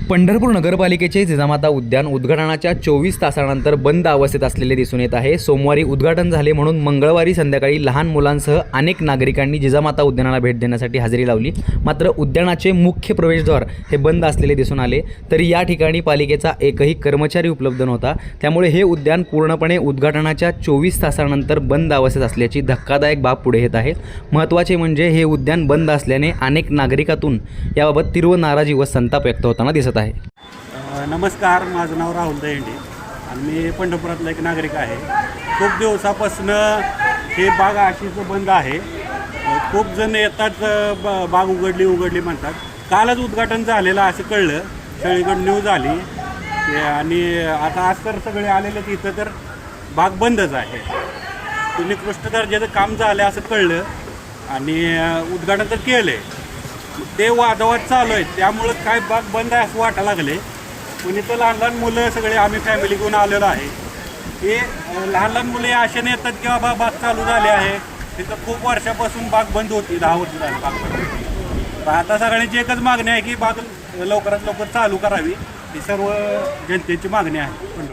पंढरपूर नगरपालिकेचे जिजामाता उद्यान उद्घाटनाच्या 24 तासानंतर बंद अवस्थेत असलेले दिसून येत आहे। सोमवारी उद्घाटन झाले म्हणून मंगळवारी संध्याकाळी लहान मुलांसह अनेक नागरिकांनी जिजामाता उद्यानाला भेट देण्यासाठी हजेरी लावली। मात्र उद्यानाचे मुख्य प्रवेशद्वार हे बंद असलेले दिसून आले, तरी या ठिकाणी पालिकेचा एकही कर्मचारी उपलब्ध नव्हता। त्यामुळे हे उद्यान पूर्णपणे उद्घाटनाच्या 24 तासानंतर बंद अवस्थेत असल्याची धक्कादायक बाब पुढे येत आहे। महत्त्वाचे म्हणजे हे उद्यान बंद असल्याने अनेक नागरिकातून याबाबत तीव्र नाराजी व संताप व्यक्त होताना दिसत आहे। नमस्कार, माझं नाव राहुल दहिंडे आणि मी पंढरपुरातला एक नागरिक आहे। खूप दिवसापासून हे बाग अशीच बंद आहे। खूप जण येतात, बाग उघडली म्हणतात। कालच उद्घाटन झालेलं असं कळलं, सगळीकडे न्यूज आली आणि आता आज तर सगळे आलेले तिथं तर बाग बंदच आहे। निकृष्ट दर्जाचं काम झालं असं कळलं आणि उद्घाटन तर केलं आहे। ते वादावाद चालू आहेत, त्यामुळं काय बाग बंद आहे असं वाटायला लागले। पण इथं लहान लहान मुलं सगळे आम्ही फॅमिली घेऊन आलेलो आहे। हे लहान लहान मुलं या आशेने येतात की बाबा बाग चालू झाली आहे। तिथं खूप वर्षापासून बाग बंद होती, 10 वर्ष झाली बाग बंद। आता सगळ्यांची एकच मागणी आहे की बाग लवकरात लवकर चालू करावी, ही सर्व जनतेची मागणी आहे।